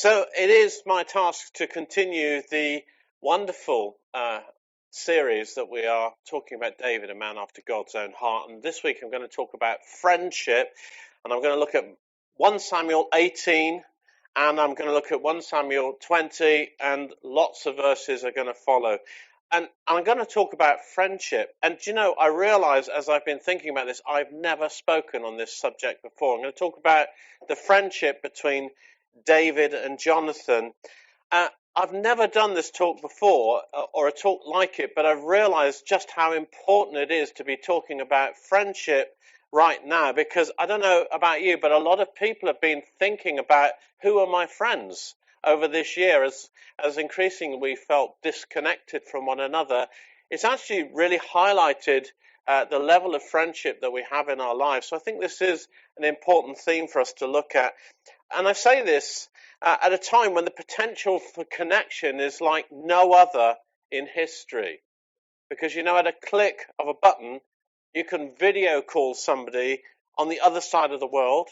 So it is my task to continue the wonderful series that we are talking about David, a man after God's own heart. And this week I'm going to talk about friendship, and I'm going to look at 1 Samuel 18, and I'm going to look at 1 Samuel 20, and lots of verses are going to follow. And I'm going to talk about friendship. And do you know, I realize as I've been thinking about this, I've never spoken on this subject before. I'm going to talk about the friendship between David and Jonathan. I've never done this talk before, or a talk like it, but I've realized just how important it is to be talking about friendship right now, because I don't know about you, but a lot of people have been thinking about who are my friends over this year as increasingly we felt disconnected from one another. It's actually really highlighted the level of friendship that we have in our lives. So I think this is an important theme for us to look at. And I say this at a time when the potential for connection is like no other in history. Because, you know, at a click of a button, you can video call somebody on the other side of the world.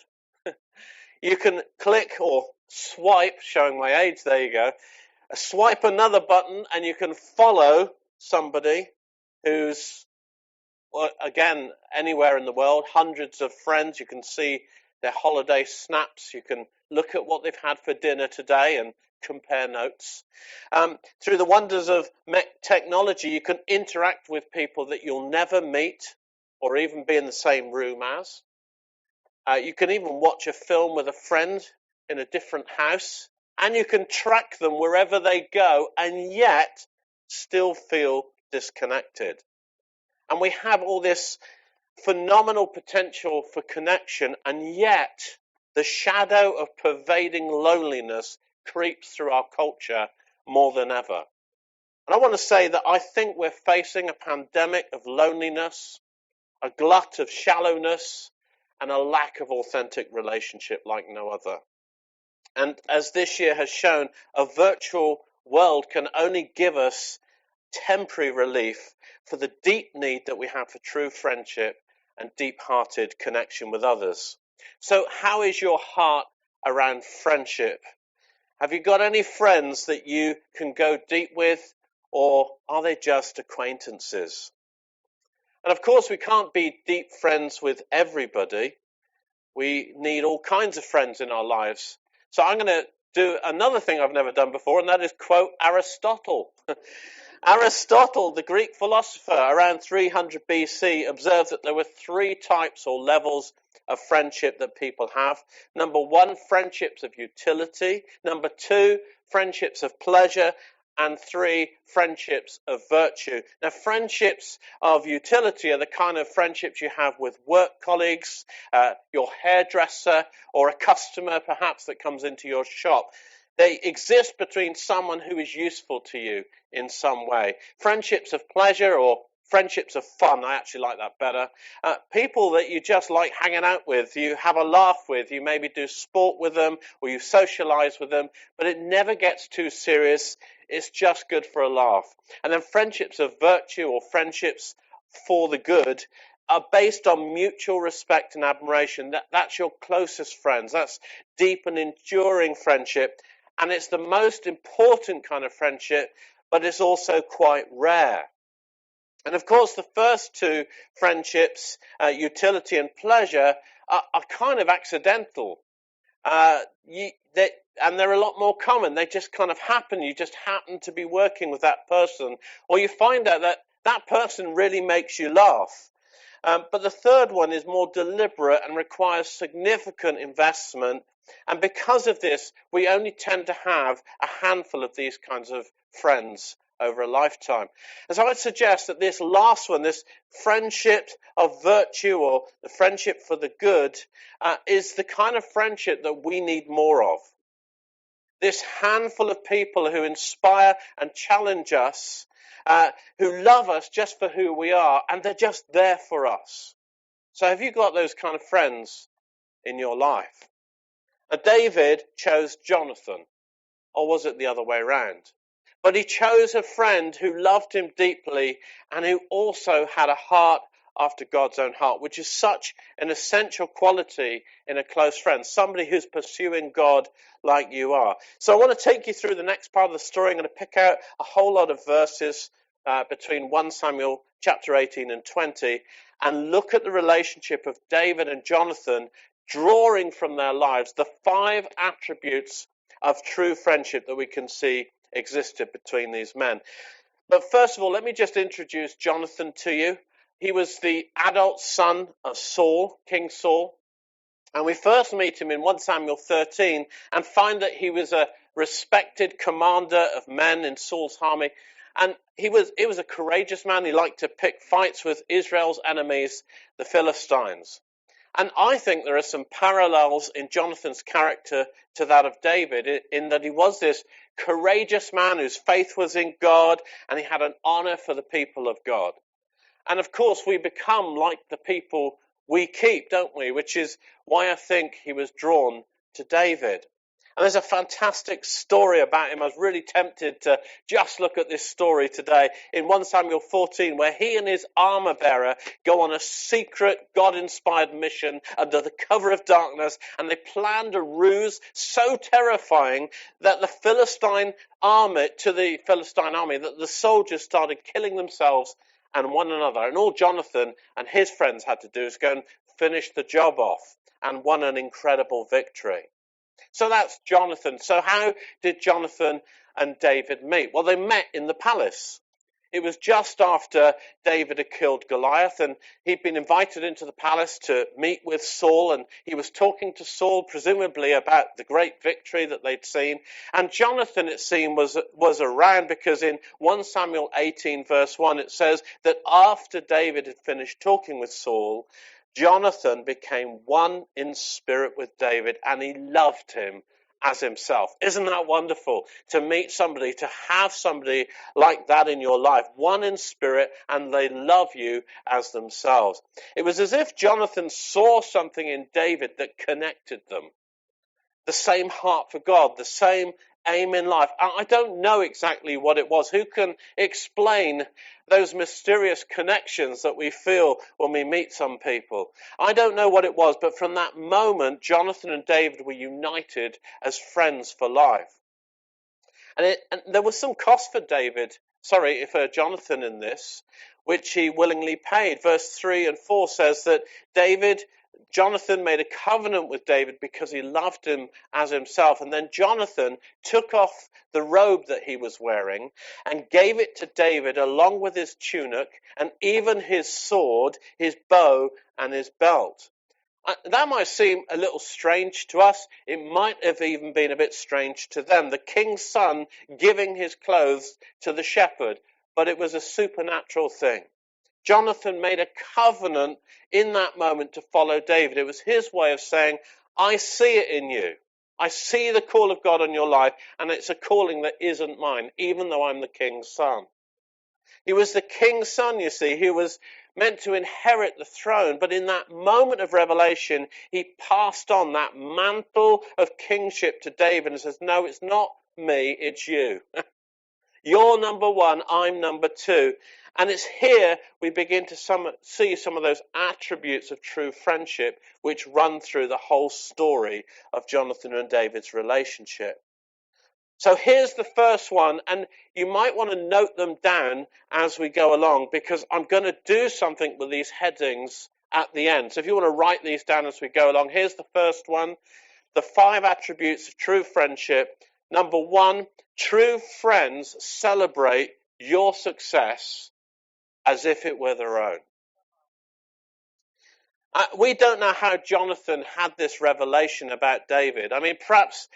You can click or swipe, showing my age, there you go, swipe another button and you can follow somebody who's, again, anywhere in the world, hundreds of friends. You can see their holiday snaps. You can look at what they've had for dinner today and compare notes. Through the wonders of technology, you can interact with people that you'll never meet or even be in the same room as. You can even watch a film with a friend in a different house, and you can track them wherever they go and yet still feel disconnected. And we have all this phenomenal potential for connection, and yet the shadow of pervading loneliness creeps through our culture more than ever. And I want to say that I think we're facing a pandemic of loneliness, a glut of shallowness, and a lack of authentic relationship like no other. And as this year has shown, a virtual world can only give us temporary relief for the deep need that we have for true friendship and deep-hearted connection with others. So how is your heart around friendship? Have you got any friends that you can go deep with, or are they just acquaintances? And of course, we can't be deep friends with everybody. We need all kinds of friends in our lives. So I'm going to do another thing I've never done before, and that is quote Aristotle. Aristotle, the Greek philosopher, around 300 BC, observed that there were 3 types or levels of friendship that people have. Number 1, friendships of utility. Number 2, friendships of pleasure. And 3, friendships of virtue. Now, friendships of utility are the kind of friendships you have with work colleagues, your hairdresser, or a customer perhaps that comes into your shop. They exist between someone who is useful to you in some way. Friendships of pleasure or friendships of fun, I actually like that better. People that you just like hanging out with, you have a laugh with, you maybe do sport with them or you socialize with them, but it never gets too serious. It's just good for a laugh. And then friendships of virtue or friendships for the good are based on mutual respect and admiration. That's your closest friends. That's deep and enduring friendship. And it's the most important kind of friendship, but it's also quite rare. And of course, the first 2 friendships, utility and pleasure, are kind of accidental. And they're a lot more common. They just kind of happen. You just happen to be working with that person, or you find out that that person really makes you laugh. But the third one is more deliberate and requires significant investment. And because of this, we only tend to have a handful of these kinds of friends over a lifetime. And so I'd suggest that this last one, this friendship of virtue or the friendship for the good, is the kind of friendship that we need more of. This handful of people who inspire and challenge us, who love us just for who we are, and they're just there for us. So have you got those kind of friends in your life? Now, David chose Jonathan, or was it the other way around? But he chose a friend who loved him deeply and who also had a heart after God's own heart, which is such an essential quality in a close friend, somebody who's pursuing God like you are. So I want to take you through the next part of the story. I'm going to pick out a whole lot of verses between 1 Samuel chapter 18 and 20 and look at the relationship of David and Jonathan, drawing from their lives the 5 attributes of true friendship that we can see existed between these men. But first of all, let me just introduce Jonathan to you. He was the adult son of Saul, King Saul. And we first meet him in 1 Samuel 13 and find that he was a respected commander of men in Saul's army. And he was a courageous man. He liked to pick fights with Israel's enemies, the Philistines. And I think there are some parallels in Jonathan's character to that of David, in that he was this courageous man whose faith was in God, and he had an honor for the people of God. And of course, we become like the people we keep, don't we? Which is why I think he was drawn to David. And there's a fantastic story about him. I was really tempted to just look at this story today in 1 Samuel 14, where he and his armor bearer go on a secret God-inspired mission under the cover of darkness, and they planned a ruse so terrifying that the Philistine army that the soldiers started killing themselves and one another. And all Jonathan and his friends had to do is go and finish the job off, and won an incredible victory. So that's Jonathan. So how did Jonathan and David meet? Well, they met in the palace. It was just after David had killed Goliath, and he'd been invited into the palace to meet with Saul, and he was talking to Saul, presumably about the great victory that they'd seen. And Jonathan, it seemed, was around, because in 1 Samuel 18, verse 1, it says that after David had finished talking with Saul, Jonathan became one in spirit with David, and he loved him as himself. Isn't that wonderful? To meet somebody, to have somebody like that in your life, one in spirit, and they love you as themselves. It was as if Jonathan saw something in David that connected them. The same heart for God, the same aim in life. I don't know exactly what it was. Who can explain those mysterious connections that we feel when we meet some people? I don't know what it was, but from that moment, Jonathan and David were united as friends for life. And there was some cost for Jonathan in this, which he willingly paid. Verse 3 and 4 says that Jonathan made a covenant with David because he loved him as himself. And then Jonathan took off the robe that he was wearing and gave it to David along with his tunic and even his sword, his bow and his belt. That might seem a little strange to us. It might have even been a bit strange to them. The king's son giving his clothes to the shepherd, but it was a supernatural thing. Jonathan made a covenant in that moment to follow David. It was his way of saying, I see it in you. I see the call of God on your life, and it's a calling that isn't mine, even though I'm the king's son. He was the king's son, you see. He was meant to inherit the throne, but in that moment of revelation, he passed on that mantle of kingship to David and says, no, it's not me, it's you. You're number one, I'm number two. And it's here we begin to see some of those attributes of true friendship which run through the whole story of Jonathan and David's relationship. So here's the first one, and you might want to note them down as we go along, because I'm going to do something with these headings at the end. So if you want to write these down as we go along, here's the first one, the 5 attributes of true friendship. Number 1, true friends celebrate your success as if it were their own. We don't know how Jonathan had this revelation about David. I mean, perhaps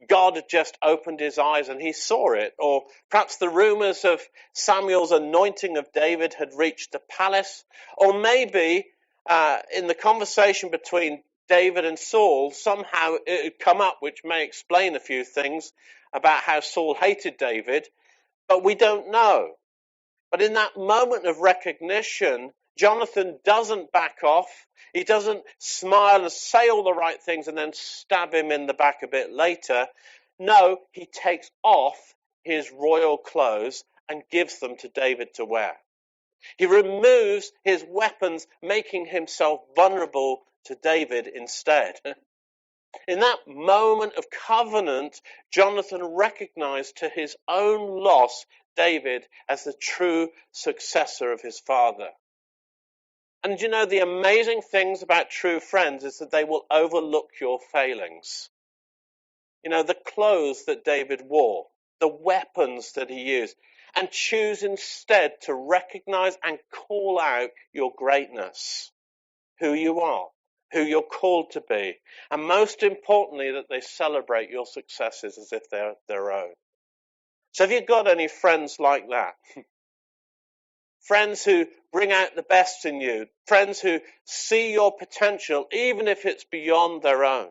God had just opened his eyes and he saw it. Or perhaps the rumors of Samuel's anointing of David had reached the palace. Or maybe in the conversation between David and Saul, somehow it had come up, which may explain a few things about how Saul hated David. But we don't know. But in that moment of recognition, Jonathan doesn't back off. He doesn't smile and say all the right things and then stab him in the back a bit later. No, he takes off his royal clothes and gives them to David to wear. He removes his weapons, making himself vulnerable to David instead. In that moment of covenant, Jonathan recognized to his own loss David as the true successor of his father. And you know, the amazing things about true friends is that they will overlook your failings. You know, the clothes that David wore, the weapons that he used, and choose instead to recognize and call out your greatness, who you are, who you're called to be, and most importantly, that they celebrate your successes as if they're their own. So have you got any friends like that? Friends who bring out the best in you, friends who see your potential even if it's beyond their own,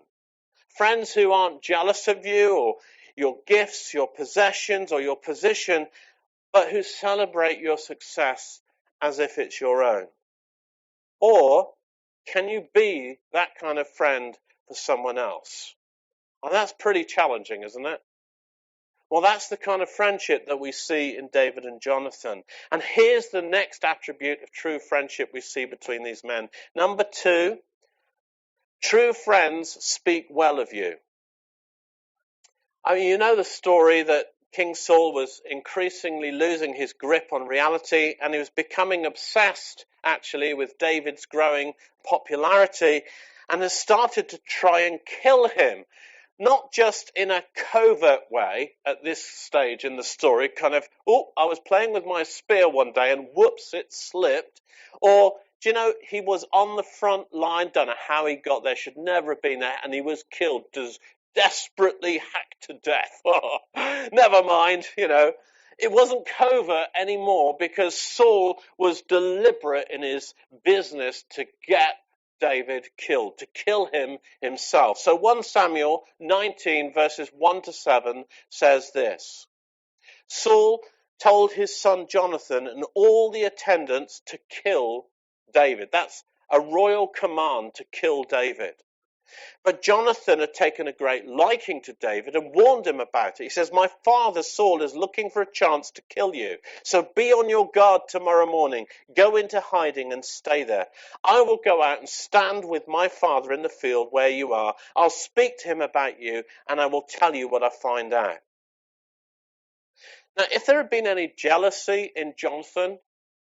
friends who aren't jealous of you or your gifts, your possessions or your position, but who celebrate your success as if it's your own. Or can you be that kind of friend for someone else? Well, that's pretty challenging, isn't it? Well, that's the kind of friendship that we see in David and Jonathan. And here's the next attribute of true friendship we see between these men. Number 2, true friends speak well of you. I mean, you know the story that King Saul was increasingly losing his grip on reality, and he was becoming obsessed, actually, with David's growing popularity, and has started to try and kill him. Not just in a covert way at this stage in the story, kind of, I was playing with my spear one day and whoops, it slipped. Or, do you know, he was on the front line, don't know how he got there, should never have been there, and he was killed, desperately hacked to death. Never mind, you know. It wasn't covert anymore because Saul was deliberate in his business to get David killed, to kill him himself. So 1 Samuel 19 verses 1 to 7 says this. Saul told his son Jonathan and all the attendants to kill David. That's a royal command to kill David. But Jonathan had taken a great liking to David and warned him about it. He says, my father Saul is looking for a chance to kill you. So be on your guard tomorrow morning. Go into hiding and stay there. I will go out and stand with my father in the field where you are. I'll speak to him about you and I will tell you what I find out. Now, if there had been any jealousy in Jonathan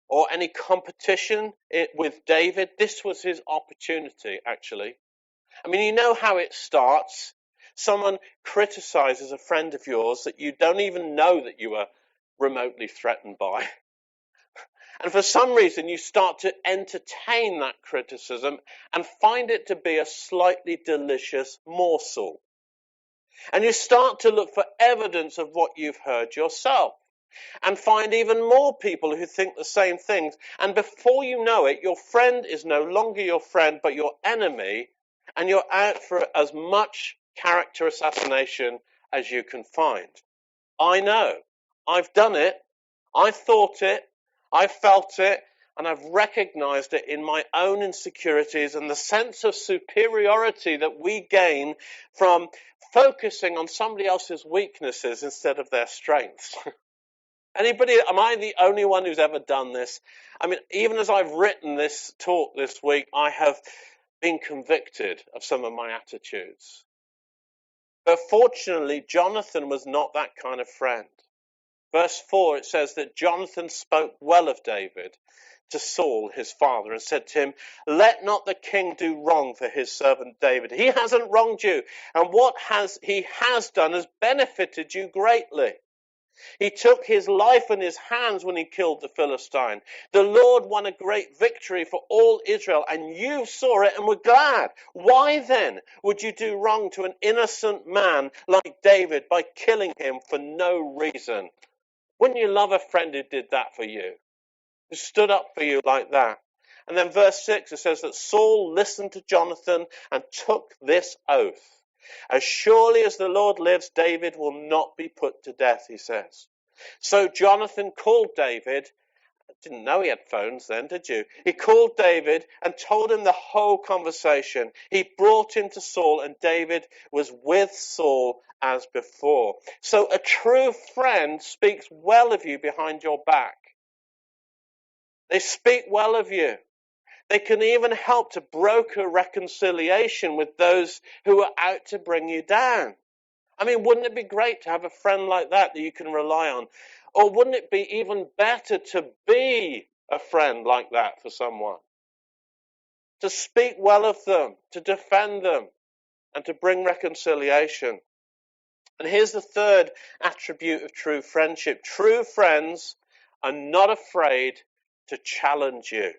or any competition with David, this was his opportunity, actually. I mean, you know how it starts. Someone criticizes a friend of yours that you don't even know that you are remotely threatened by. And for some reason, you start to entertain that criticism and find it to be a slightly delicious morsel. And you start to look for evidence of what you've heard yourself and find even more people who think the same things. And before you know it, your friend is no longer your friend, but your enemy. And you're out for as much character assassination as you can find. I know. I've done it. I've thought it. I've felt it. And I've recognized it in my own insecurities and the sense of superiority that we gain from focusing on somebody else's weaknesses instead of their strengths. Anybody, am I the only one who's ever done this? I mean, even as I've written this talk this week, I have been convicted of some of my attitudes. But fortunately, Jonathan was not that kind of friend. Verse 4, it says that Jonathan spoke well of David to Saul, his father, and said to him, let not the king do wrong for his servant David. He hasn't wronged you, and what he has done has benefited you greatly. He took his life in his hands when he killed the Philistine. The Lord won a great victory for all Israel, and you saw it and were glad. Why then would you do wrong to an innocent man like David by killing him for no reason? Wouldn't you love a friend who did that for you? Who stood up for you like that? And then verse 6, it says that Saul listened to Jonathan and took this oath. As surely as the Lord lives, David will not be put to death, he says. So Jonathan called David. Didn't know he had phones then, did you? He called David and told him the whole conversation. He brought him to Saul, and David was with Saul as before. So a true friend speaks well of you behind your back. They speak well of you. They can even help to broker reconciliation with those who are out to bring you down. I mean, wouldn't it be great to have a friend like that you can rely on? Or wouldn't it be even better to be a friend like that for someone? To speak well of them, to defend them, and to bring reconciliation. And here's the third attribute of true friendship. True friends are not afraid to challenge you.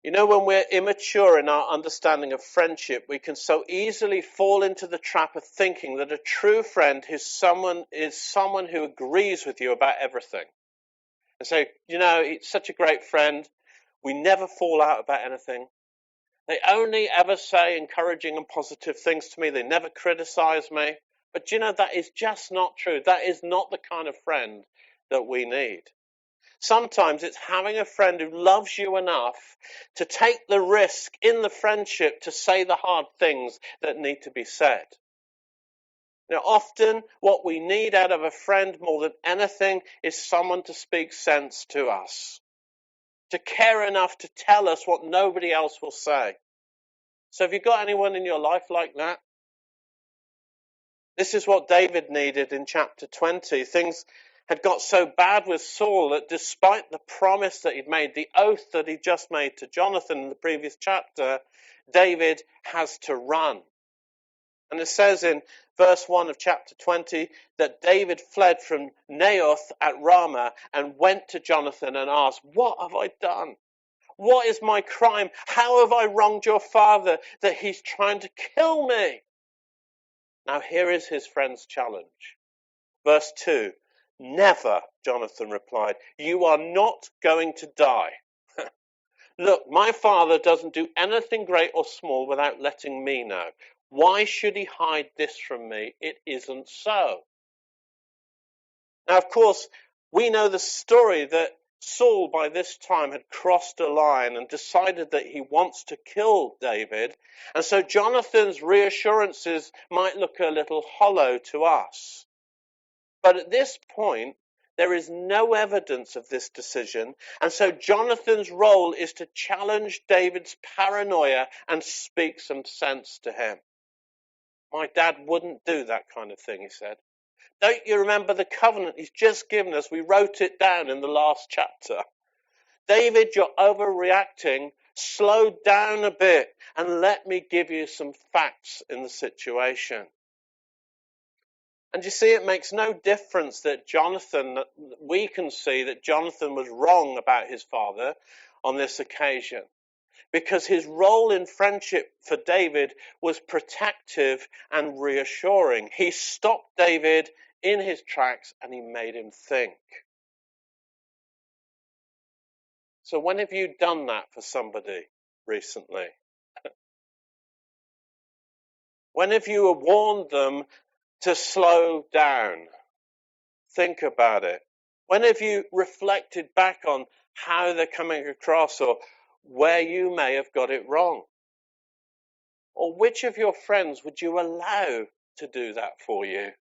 You know, when we're immature in our understanding of friendship, we can so easily fall into the trap of thinking that a true friend is someone who agrees with you about everything. And say, you know, it's such a great friend. We never fall out about anything. They only ever say encouraging and positive things to me. They never criticize me. But you know, that is just not true. That is not the kind of friend that we need. Sometimes it's having a friend who loves you enough to take the risk in the friendship to say the hard things that need to be said. Now, often what we need out of a friend more than anything is someone to speak sense to us, to care enough to tell us what nobody else will say. So have you got anyone in your life like that? This is what David needed in chapter 20. Things had got so bad with Saul that despite the promise that he'd made, the oath that he'd just made to Jonathan in the previous chapter, David has to run. And it says in verse 1 of chapter 20 that David fled from Naioth at Ramah and went to Jonathan and asked, "What have I done? What is my crime? How have I wronged your father that he's trying to kill me?" Now here is his friend's challenge. Verse 2, "Never," Jonathan replied. "You are not going to die. Look, my father doesn't do anything great or small without letting me know. Why should he hide this from me? It isn't so." Now, of course, we know the story that Saul by this time had crossed a line and decided that he wants to kill David. And so Jonathan's reassurances might look a little hollow to us. But at this point, there is no evidence of this decision. And so Jonathan's role is to challenge David's paranoia and speak some sense to him. "My dad wouldn't do that kind of thing," he said. "Don't you remember the covenant he's just given us? We wrote it down in the last chapter. David, you're overreacting. Slow down a bit and let me give you some facts in the situation." And you see, it makes no difference that we can see that Jonathan was wrong about his father on this occasion, because his role in friendship for David was protective and reassuring. He stopped David in his tracks and he made him think. So when have you done that for somebody recently? When have you warned them to slow down? Think about it. When have you reflected back on how they're coming across or where you may have got it wrong? Or which of your friends would you allow to do that for you?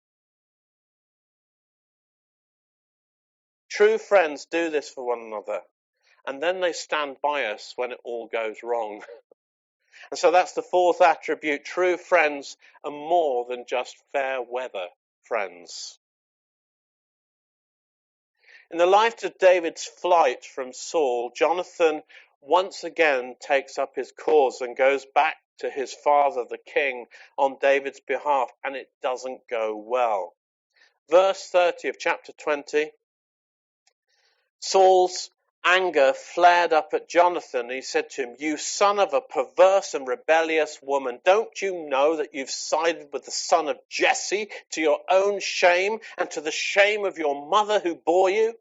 True friends do this for one another, and then they stand by us when it all goes wrong. And so that's the fourth attribute. True friends are more than just fair weather friends. In the light of David's flight from Saul, Jonathan once again takes up his cause and goes back to his father, the king, on David's behalf, and it doesn't go well. Verse 30 of chapter 20, Saul's anger flared up at Jonathan. He said to him, "You son of a perverse and rebellious woman, don't you know that you've sided with the son of Jesse to your own shame and to the shame of your mother who bore you?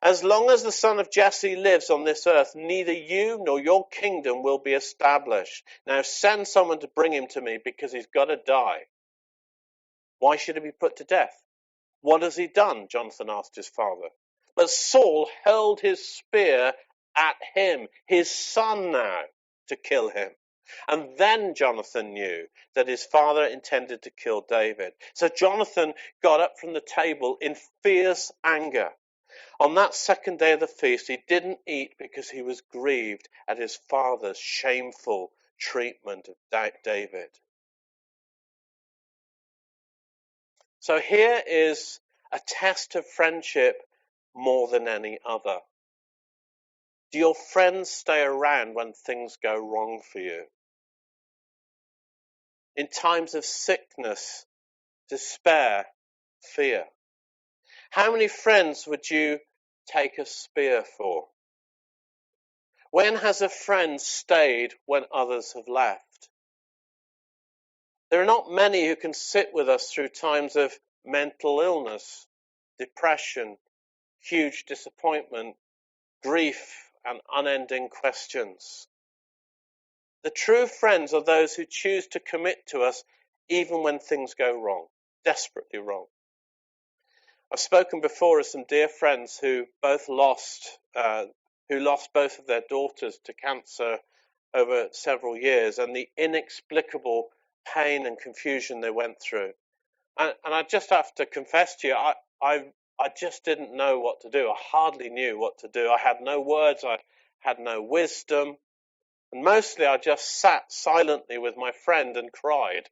As long as the son of Jesse lives on this earth, neither you nor your kingdom will be established. Now send someone to bring him to me, because he's got to die." "Why should he be put to death? What has he done?" Jonathan asked his father. But Saul hurled his spear at him, his son now, to kill him. And then Jonathan knew that his father intended to kill David. So Jonathan got up from the table in fierce anger. On that second day of the feast, he didn't eat because he was grieved at his father's shameful treatment of David. So here is a test of friendship more than any other. Do your friends stay around when things go wrong for you? In times of sickness, despair, fear? How many friends would you take a spear for? When has a friend stayed when others have left? There are not many who can sit with us through times of mental illness, depression, huge disappointment, grief, and unending questions. The true friends are those who choose to commit to us even when things go wrong, desperately wrong. I've spoken before of some dear friends who lost both of their daughters to cancer over several years, and the inexplicable pain and confusion they went through. And I just have to confess to you, I just didn't know what to do. I hardly knew what to do. I had no words. I had no wisdom. And mostly I just sat silently with my friend and cried.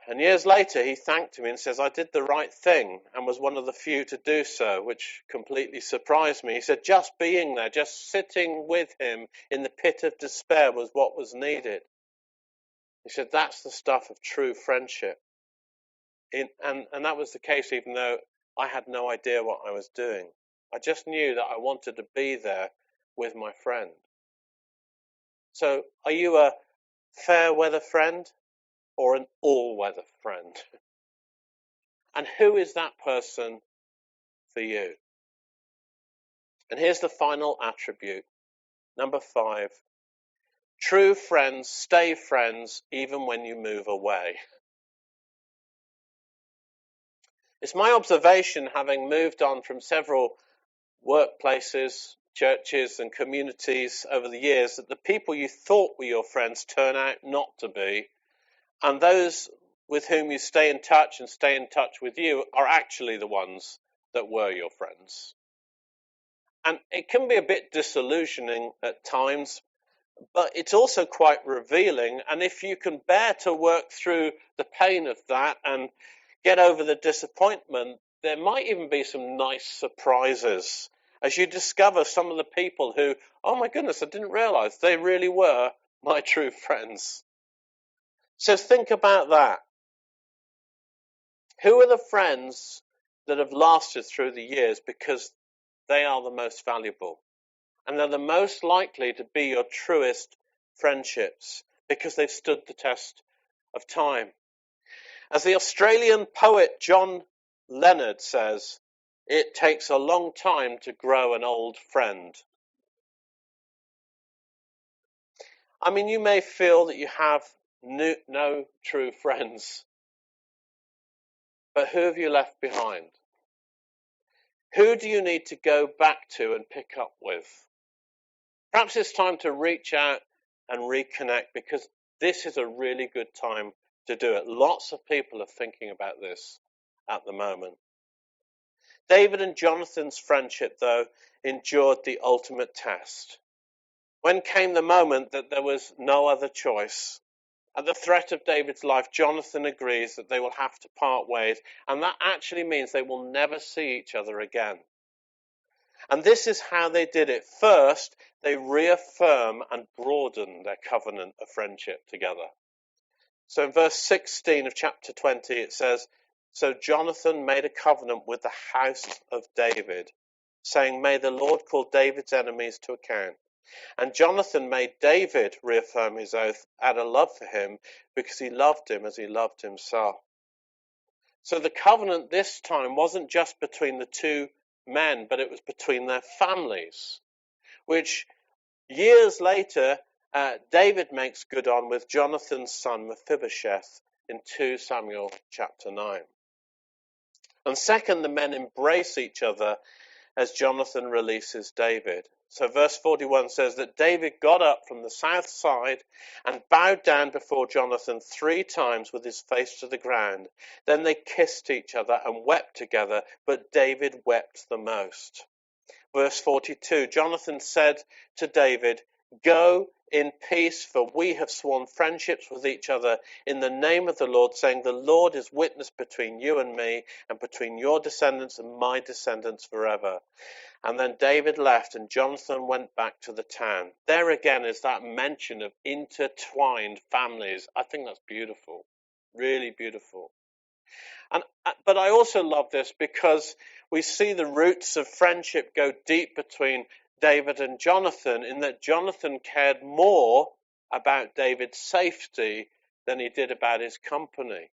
And years later, he thanked me and says, I did the right thing and was one of the few to do so, which completely surprised me. He said, just being there, just sitting with him in the pit of despair was what was needed. He said, that's the stuff of true friendship. And that was the case even though I had no idea what I was doing. I just knew that I wanted to be there with my friend. So are you a fair weather friend or an all-weather friend? And who is that person for you? And here's the final attribute. Number 5. True friends stay friends even when you move away. It's my observation, having moved on from several workplaces, churches and communities over the years, that the people you thought were your friends turn out not to be, and those with whom you stay in touch and stay in touch with you are actually the ones that were your friends. And it can be a bit disillusioning at times, but it's also quite revealing. And if you can bear to work through the pain of that and get over the disappointment, there might even be some nice surprises as you discover some of the people who, oh my goodness, I didn't realize they really were my true friends. So think about that. Who are the friends that have lasted through the years because they are the most valuable? And they're the most likely to be your truest friendships because they've stood the test of time. As the Australian poet John Leonard says, it takes a long time to grow an old friend. I mean, you may feel that you have no true friends, but who have you left behind? Who do you need to go back to and pick up with? Perhaps it's time to reach out and reconnect, because this is a really good time to do it. Lots of people are thinking about this at the moment. David and Jonathan's friendship, though, endured the ultimate test. When came the moment that there was no other choice, at the threat of David's life, Jonathan agrees that they will have to part ways, and that actually means they will never see each other again. And this is how they did it. First, they reaffirm and broaden their covenant of friendship together. So in verse 16 of chapter 20, it says, so Jonathan made a covenant with the house of David, saying, may the Lord call David's enemies to account. And Jonathan made David reaffirm his oath out of love for him, because he loved him as he loved himself. So the covenant this time wasn't just between the two men, but it was between their families, which years later David makes good on with Jonathan's son Mephibosheth in 2 Samuel chapter 9. And second, the men embrace each other as Jonathan releases David. So verse 41 says that David got up from the south side and bowed down before Jonathan 3 times with his face to the ground. Then they kissed each other and wept together, but David wept the most. Verse 42, Jonathan said to David, "Go in peace, for we have sworn friendships with each other in the name of the Lord, saying, the Lord is witness between you and me, and between your descendants and my descendants forever." And then David left, and Jonathan went back to the town. There again is that mention of intertwined families. I think that's beautiful, really beautiful. But I also love this because we see the roots of friendship go deep between David and Jonathan, in that Jonathan cared more about David's safety than he did about his company.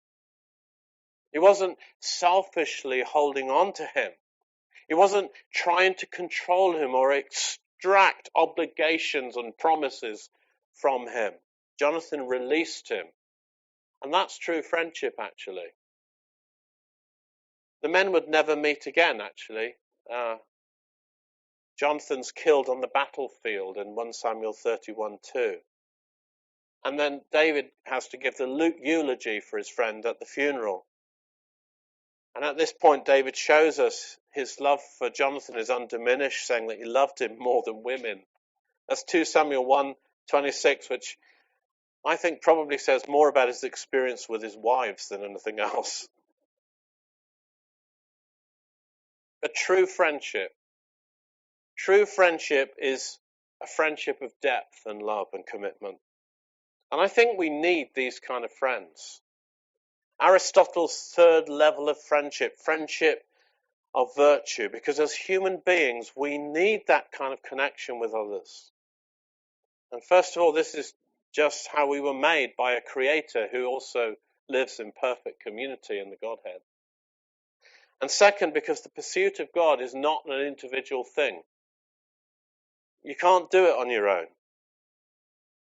He wasn't selfishly holding on to him. He wasn't trying to control him or extract obligations and promises from him. Jonathan released him. And that's true friendship, actually. The men would never meet again, actually. Jonathan's killed on the battlefield in 1 Samuel 31:2. And then David has to give the eulogy for his friend at the funeral. And at this point, David shows us his love for Jonathan is undiminished, saying that he loved him more than women. That's 2 Samuel 1:26, which I think probably says more about his experience with his wives than anything else. A true friendship is a friendship of depth and love and commitment. And I think we need these kind of friends. Aristotle's third level of friendship of virtue, because as human beings, we need that kind of connection with others. And first of all, this is just how we were made by a creator who also lives in perfect community in the Godhead. And second, because the pursuit of God is not an individual thing. You can't do it on your own.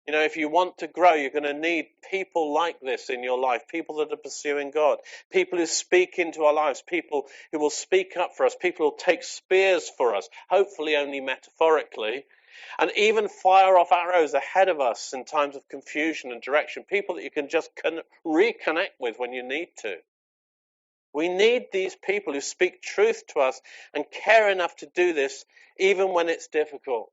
You know, if you want to grow, you're going to need people like this in your life, people that are pursuing God, people who speak into our lives, people who will speak up for us, people who will take spears for us, hopefully only metaphorically, and even fire off arrows ahead of us in times of confusion and direction, people that you can just reconnect with when you need to. We need these people who speak truth to us and care enough to do this even when it's difficult.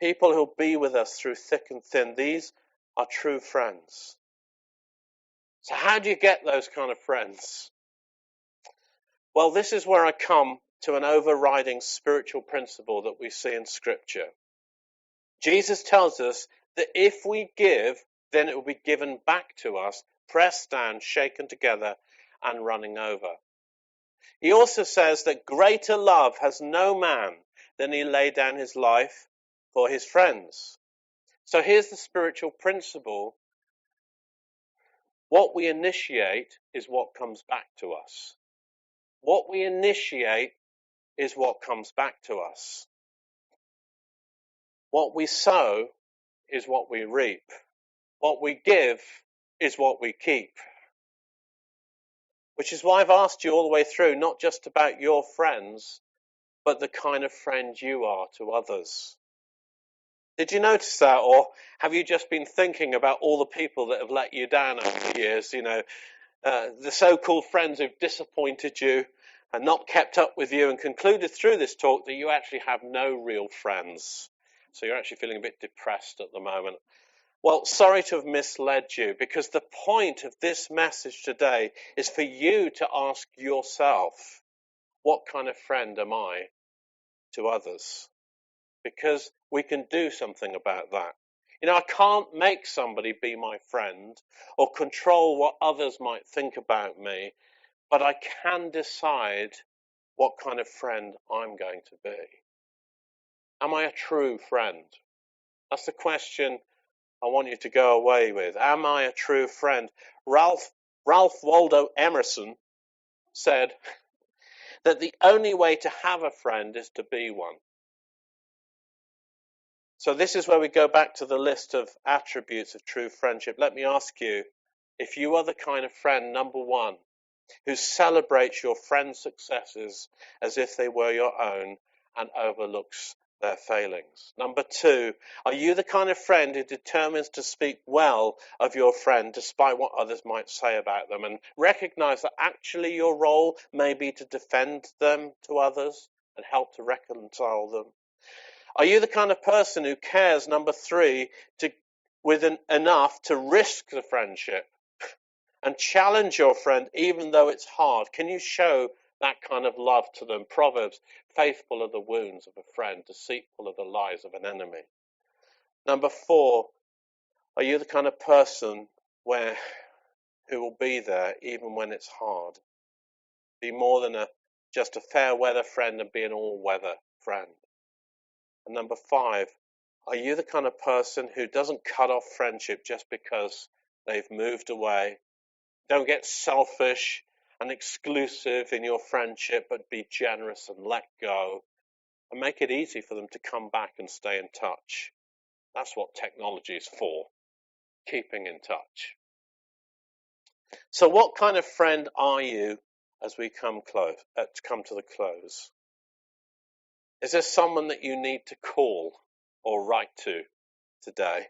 People who'll be with us through thick and thin. These are true friends. So how do you get those kind of friends? Well, this is where I come to an overriding spiritual principle that we see in Scripture. Jesus tells us that if we give, then it will be given back to us, pressed down, shaken together, and running over. He also says that greater love has no man than he lay down his life for his friends. So here's the spiritual principle. What we initiate is what comes back to us. What we initiate is what comes back to us. What we sow is what we reap. What we give is what we keep. Which is why I've asked you all the way through, not just about your friends, but the kind of friend you are to others. Did you notice that, or have you just been thinking about all the people that have let you down over the years? You know, the so-called friends who've disappointed you and not kept up with you, and concluded through this talk that you actually have no real friends. So you're actually feeling a bit depressed at the moment. Well, sorry to have misled you, because the point of this message today is for you to ask yourself, what kind of friend am I to others? Because we can do something about that. You know, I can't make somebody be my friend or control what others might think about me, but I can decide what kind of friend I'm going to be. Am I a true friend? That's the question I want you to go away with. Am I a true friend? Ralph Waldo Emerson said that the only way to have a friend is to be one. So this is where we go back to the list of attributes of true friendship. Let me ask you, if you are the kind of friend, number one, who celebrates your friend's successes as if they were your own and overlooks their failings? Number two, are you the kind of friend who determines to speak well of your friend despite what others might say about them, and recognize that actually your role may be to defend them to others and help to reconcile them? Are you the kind of person who cares, number three, enough to risk the friendship and challenge your friend even though it's hard? Can you show that kind of love to them? Proverbs, faithful are the wounds of a friend, deceitful are the lies of an enemy. Number four, are you the kind of person who will be there even when it's hard? Be more than just a fair weather friend and be an all weather friend. And number five, are you the kind of person who doesn't cut off friendship just because they've moved away? Don't get selfish and exclusive in your friendship, but be generous and let go and make it easy for them to come back and stay in touch. That's what technology is for, keeping in touch. So what kind of friend are you as we come to the close? Is there someone that you need to call or write to today?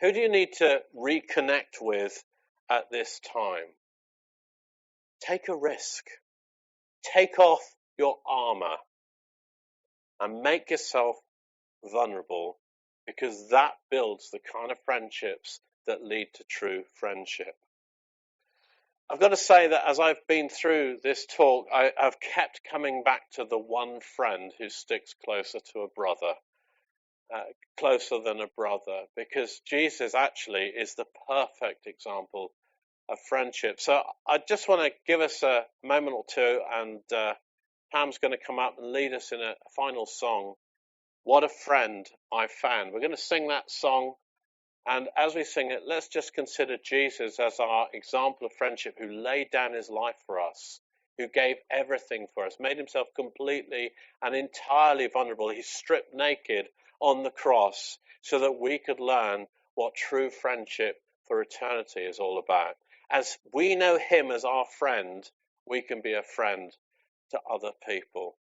Who do you need to reconnect with at this time? Take a risk. Take off your armor and make yourself vulnerable, because that builds the kind of friendships that lead to true friendship. I've got to say that as I've been through this talk, I've kept coming back to the one friend who sticks closer to a brother, closer than a brother, because Jesus actually is the perfect example of friendship. So I just want to give us a moment or two, and Pam's going to come up and lead us in a final song, What a Friend I Found. We're going to sing that song. And as we sing it, let's just consider Jesus as our example of friendship, who laid down his life for us, who gave everything for us, made himself completely and entirely vulnerable. He stripped naked on the cross so that we could learn what true friendship for eternity is all about. As we know him as our friend, we can be a friend to other people.